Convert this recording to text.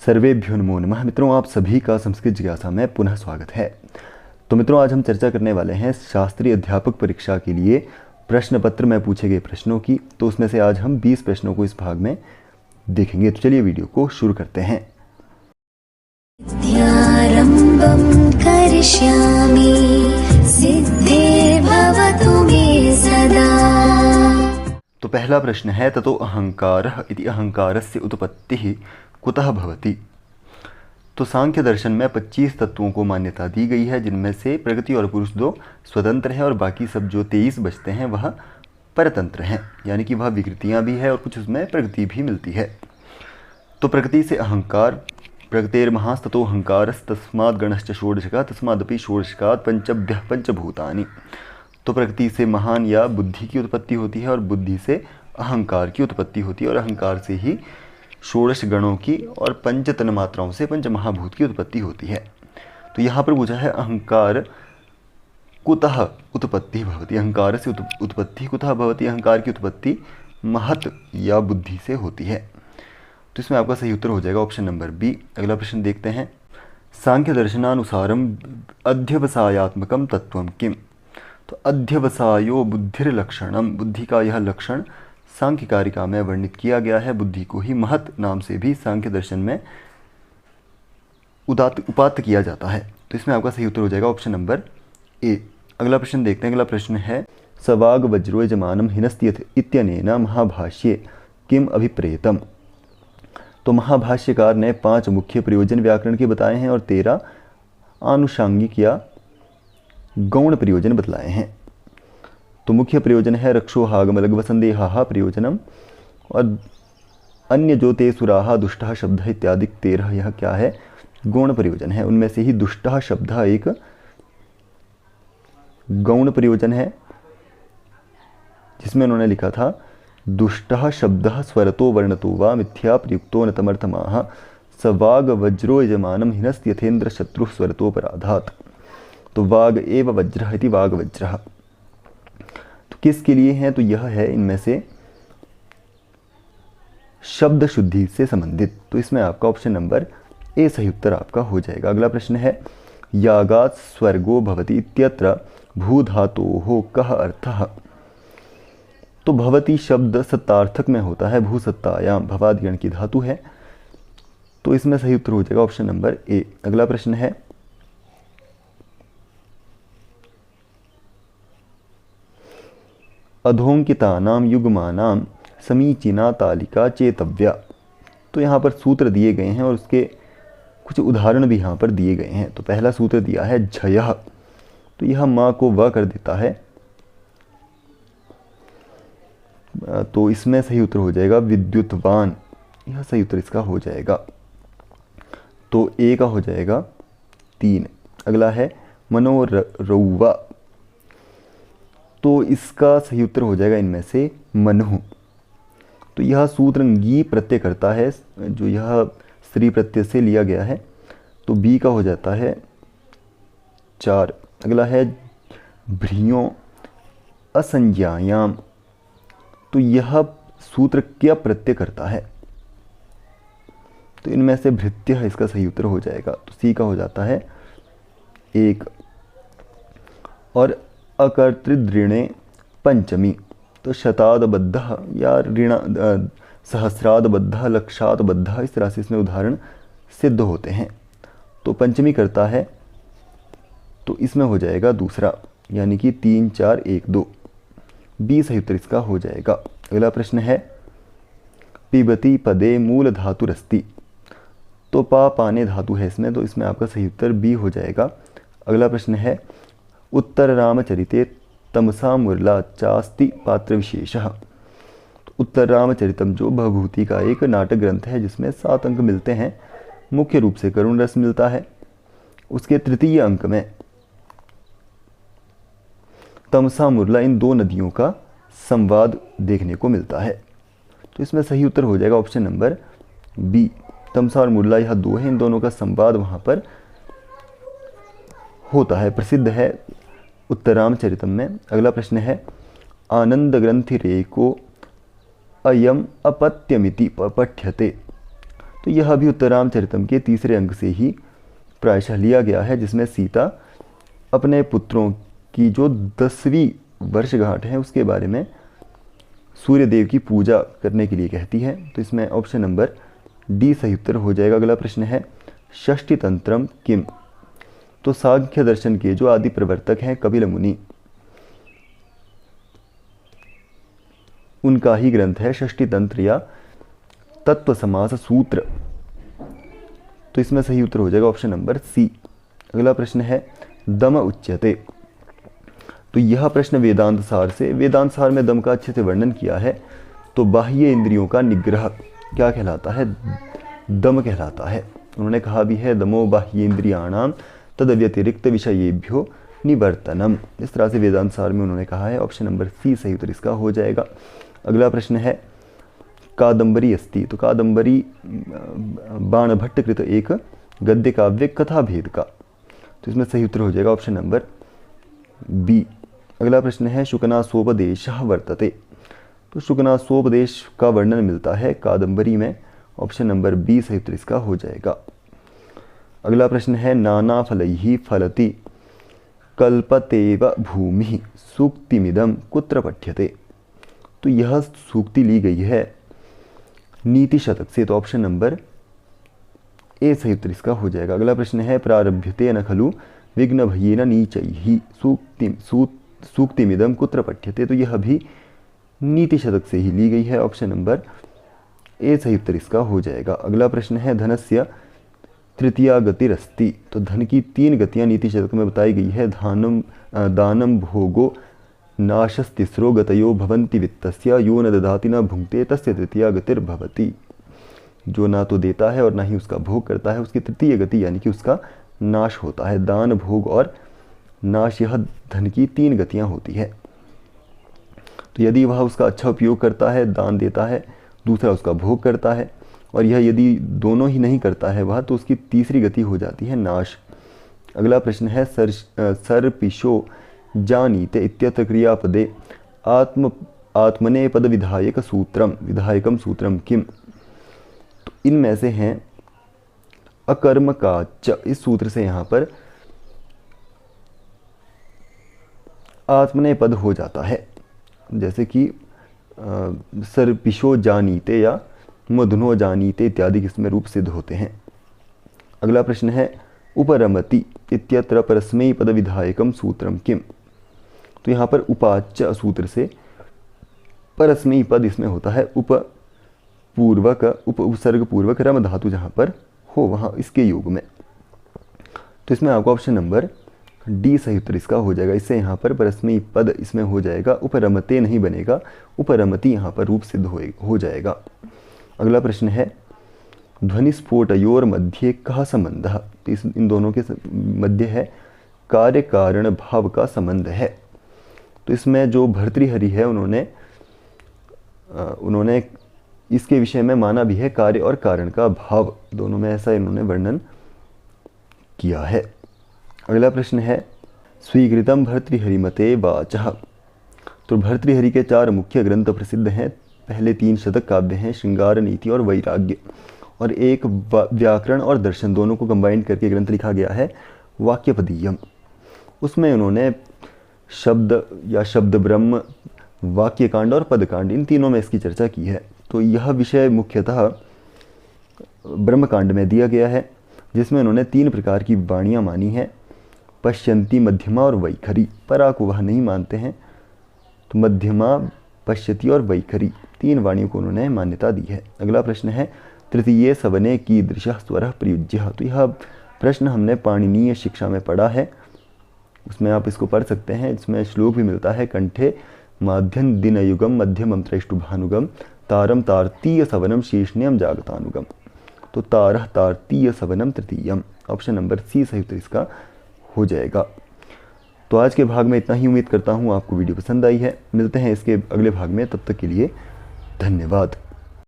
सर्वेभ्यो नमो नमः। मित्रों, आप सभी का संस्कृत जिज्ञासा में पुनः स्वागत है। तो मित्रों, आज हम चर्चा करने वाले हैं शास्त्रीय अध्यापक परीक्षा के लिए प्रश्न पत्र में पूछे गए प्रश्नों की। तो उसमें से आज हम 20 प्रश्नों को इस भाग में देखेंगे। तो चलिए वीडियो को शुरू करते हैं। विद्यारम्भं करिष्यामि सिद्धिर्भवतु मे सदा। तो पहला प्रश्न है, ततो अहंकारः इति अहंकारस्य उत्पत्तिः कुतः भवति। तो सांख्य दर्शन में 25 तत्वों को मान्यता दी गई है, जिनमें से प्रकृति और पुरुष दो स्वतंत्र हैं और बाकी सब जो 23 बचते हैं वह परतंत्र हैं, यानी कि वह विकृतियां भी है और कुछ उसमें प्रकृति भी मिलती है। तो प्रकृति से अहंकार, प्रकृतेर्महास्ततो अहंकारस्तस्माद् गणश्च षोडशकः तस्मादपि षोडशकात् पंचभ्यः पंचभूतानि। तो प्रकृति से महान या बुद्धि की उत्पत्ति होती है और बुद्धि से अहंकार की उत्पत्ति होती है और अहंकार से ही षोडश गणों की और पंच तन मात्राओं से पंच महाभूत की उत्पत्ति होती है। तो यहाँ पर पूछा है अहंकार कुतः उत्पत्ति भवति, अहंकार से उत्पत्ति कुतः भवति, अहंकार की उत्पत्ति महत या बुद्धि से होती है। तो इसमें आपका सही उत्तर हो जाएगा ऑप्शन नंबर बी। अगला प्रश्न देखते हैं, सांख्य दर्शनानुसारम अध्यवसायात्मकम तत्वम किम। तो अध्यवसायो बुद्धिर्लक्षणम, बुद्धि का यह लक्षण सांख्य कारिका में वर्णित किया गया है। बुद्धि को ही महत नाम से भी सांख्य दर्शन में उपात्त किया जाता है। तो इसमें आपका सही उत्तर हो जाएगा ऑप्शन नंबर ए। अगला प्रश्न देखते हैं। अगला प्रश्न है, सवाग वज्रो यजमानम हिनस्त्यथ इत्यनेन महाभाष्ये किम अभिप्रेतम। तो महाभाष्यकार ने 5 मुख्य प्रयोजन व्याकरण के बताए हैं और 13 आनुषांगिक या गौण प्रयोजन बतलाए हैं। तो मुख्य प्रयोजन है रक्षोहागम लघुवसंदेहा प्रयोजनम, और अन्य जो ते सुराहा दुष्टः शब्द इत्यादि 13, यह क्या है, गौण प्रयोजन है। उनमें से ही दुष्टः शब्द एक गौण प्रयोजन है, जिसमें उन्होंने लिखा था दुष्टः शब्दः स्वरतो वर्णतो वा मिथ्या प्रयुक्तो न तमर्थमाह सवाग वज्रो यजमानम हिनस्त्यथेन्द्र शत्रु स्वरतोपराधात्। तो वाग एव वज्रः इति वाग वज्रः। तो किसके लिए है, तो यह है इनमें से शब्द शुद्धि से संबंधित। तो इसमें आपका ऑप्शन नंबर ए सही उत्तर आपका हो जाएगा। अगला प्रश्न है, यागात् स्वर्गो भवति इत्यत्र भूधातोः कः अर्थः। तो भवति शब्द सत्तार्थक में होता है, भूसत्तायाम भवादिगण की धातु है। तो इसमें सही उत्तर हो जाएगा ऑप्शन नंबर ए। अगला प्रश्न है, अधोंकितानाम युग्मानाम समीचीना तालिका चेतव्या। तो यहाँ पर सूत्र दिए गए हैं और उसके कुछ उदाहरण भी यहाँ पर दिए गए हैं। तो पहला सूत्र दिया है झयः, तो यह माँ को व कर देता है। तो इसमें सही उत्तर हो जाएगा विद्युतवान, यह सही उत्तर इसका हो जाएगा। तो ए का हो जाएगा 3। अगला है मनोरौवा, तो इसका सही उत्तर हो जाएगा इनमें से मनु। तो यह सूत्र गी प्रत्यय करता है, जो यह स्त्री प्रत्यय से लिया गया है। तो बी का हो जाता है 4। अगला है भ्रियो असंज्ञायाम, तो यह सूत्र क्या प्रत्यय करता है, तो इनमें से भृत्य इसका सही उत्तर हो जाएगा। तो सी का हो जाता है 1। और अकर्तृदृणे पंचमी, तो शतादबद्ध या ऋण सहस्रादबद्ध लक्षादबद्ध, इस तरह से इसमें उदाहरण सिद्ध होते हैं। तो पंचमी करता है, तो इसमें हो जाएगा दूसरा, यानी कि 3 4 1 2। बी सही उत्तर इसका हो जाएगा। अगला प्रश्न है, पिबती पदे मूल धातुरस्ति। तो पा पाने धातु है इसमें, तो इसमें आपका सही उत्तर बी हो जाएगा। अगला प्रश्न है, उत्तर रामचरिते तमसा मुरला चास्ति पात्र विशेषः। तो उत्तर रामचरितम जो भवभूति का एक नाटक ग्रंथ है, जिसमें 7 अंक मिलते हैं। मुख्य रूप से करुण रस मिलता है। उसके तृतीय अंक में तमसा मुरला, इन 2 नदियों का संवाद देखने को मिलता है। तो इसमें सही उत्तर हो जाएगा ऑप्शन नंबर बी। तमसा और मुरला यह 2 हैं, इन दोनों का संवाद वहाँ पर होता है, प्रसिद्ध है उत्तर रामचरितम में। अगला प्रश्न है, आनंद ग्रंथि रेको अयम अपत्यमिति पठ्यते। तो यह भी उत्तरामचरितम के तीसरे अंग से ही प्रायशः लिया गया है, जिसमें सीता अपने पुत्रों की जो 10वीं वर्षगांठ है उसके बारे में सूर्य देव की पूजा करने के लिए कहती है। तो इसमें ऑप्शन नंबर डी सही उत्तर हो जाएगा। अगला प्रश्न है षष्ठी तंत्रम किम। तो सांख्य दर्शन के जो आदि प्रवर्तक हैं कपिल मुनि, उनका ही ग्रंथ है षष्ठी तंत्र या तत्व समास सूत्र। तो इसमें सही उत्तर हो जाएगा ऑप्शन नंबर सी। अगला प्रश्न है दम उच्यते। तो यह प्रश्न वेदांत सार से, वेदांत सार में दम का अच्छे से वर्णन किया है। तो बाह्य इंद्रियों का निग्रह क्या कहलाता है? दम कहलाता है। उन्होंने कहा भी है दमो बाह्य इंद्रियाणाम तद व्यतिरिक्त विषयेभ्यो निवर्तनम। इस तरह से वेदांत सार में उन्होंने कहा है। ऑप्शन नंबर सी सही उत्तर इसका हो जाएगा। अगला प्रश्न है कादम्बरी अस्ति। तो कादम्बरी बाणभट्ट कृत एक गद्य काव्य कथा भेद का। तो इसमें सही उत्तर हो जाएगा ऑप्शन नंबर बी। अगला प्रश्न है शुकनासोपदेशः वर्तते। तो शुकनासोपदेश का वर्णन मिलता है कादम्बरी में। ऑप्शन नंबर बी सही उत्तर इसका हो जाएगा। अगला प्रश्न है नाना फलैः फलति कल्पतेव भूमि सूक्तिमिदं कुत्र पठ्यते। तो यह सूक्ति ली गई है नीति शतक से। तो ऑप्शन नंबर ए सही उत्तर इसका हो जाएगा। अगला प्रश्न है प्रारभ्यते न खलु विघ्न भयेन नीचैः सूक्तिमिदं कुत्र पठ्यते। तो यह भी नीति शतक से ही ली गई है। ऑप्शन नंबर ए सही उत्तर इसका हो जाएगा। अगला प्रश्न है धनस्य तृतीया गतिरस्ति। तो धन की 3 गतियां नीति शतक में बताई गई है। दानम भोगो नाशस्तिस्रो गतयो भवन्ति वित्तस्य यो न ददाति न भुंक्ते तस्य तृतीया गतिर्भवति। जो ना तो देता है और ना ही उसका भोग करता है, उसकी तृतीय गति यानी कि उसका नाश होता है। दान, भोग और नाश, यह धन की 3 गतियां होती है। तो यदि वह उसका अच्छा उपयोग करता है, दान देता है, दूसरा उसका भोग करता है, और यह यदि दोनों ही नहीं करता है वह, तो उसकी तीसरी गति हो जाती है नाश। अगला प्रश्न है सर्पिशो जानीते इत्यत्र क्रियापदे आत्मनेपद विधायकम सूत्रम किम। तो इनमें से हैं अकर्म का च। इस सूत्र से यहाँ पर आत्मनेपद हो जाता है, जैसे कि सर्पिशो जानीते या मधुनो जानीते इत्यादि इसमें रूप सिद्ध होते हैं। अगला प्रश्न है उपरमति इत्यत्र परस्मैपद विधायकम सूत्रम किम। तो यहाँ पर उपाच्य सूत्र से परस्मैपद पद इसमें होता है उपसर्ग पूर्वक रम धातु जहाँ पर हो वहाँ इसके योग में। तो इसमें आपको ऑप्शन नंबर डी सही उत्तर इसका हो जाएगा। इससे यहाँ पर परस्मैपद पद इसमें हो जाएगा, उपरमते नहीं बनेगा, उपरमति यहाँ पर रूप सिद्ध हो जाएगा। अगला प्रश्न है ध्वनिस्फोटयोर मध्य कः संबंधः। तो इन दोनों के मध्य है कार्य कारण भाव का संबंध है। तो इसमें जो भर्तृहरि है उन्होंने इसके विषय में माना भी है कार्य और कारण का भाव दोनों में, ऐसा इन्होंने वर्णन किया है। अगला प्रश्न है स्वीकृतम भर्तृहरिमते वाचः। तो भर्तृहरि के 4 मुख्य ग्रंथ प्रसिद्ध हैं। पहले 3 शतक काव्य हैं श्रृंगार, नीति और वैराग्य, और एक व्याकरण और दर्शन दोनों को कंबाइंड करके ग्रंथ लिखा गया है वाक्यपदीयम। उसमें उन्होंने शब्द या शब्द ब्रह्म, वाक्यकांड और पदकांड, इन तीनों में इसकी चर्चा की है। तो यह विषय मुख्यतः ब्रह्मकांड में दिया गया है, जिसमें उन्होंने 3 प्रकार की वाणियाँ मानी हैं, पश्यंती, मध्यमा और वैखरी। परा को वह नहीं मानते हैं। तो मध्यमा, पश्यति और वैखरी 3 वाणियों को उन्होंने मान्यता दी है। अगला प्रश्न है तृतीय सवने कीदृशः स्वरः प्रयुज्यः। तो यह प्रश्न हमने पाणिनीय शिक्षा में पढ़ा है, उसमें आप इसको पढ़ सकते हैं। इसमें श्लोक भी मिलता है कंठे माध्यम दिनयुगम मध्यमम त्रैष्टुभानुगम तारम तार्तीय सवनम शीर्ष्ण्यम जागतानुगम। तो तारह तार्तीय सवनम तृतीयम। ऑप्शन नंबर सी सही उत्तर इसका हो जाएगा। तो आज के भाग में इतना ही। उम्मीद करता हूँ आपको वीडियो पसंद आई है। मिलते हैं इसके अगले भाग में, तब तक के लिए धन्यवाद।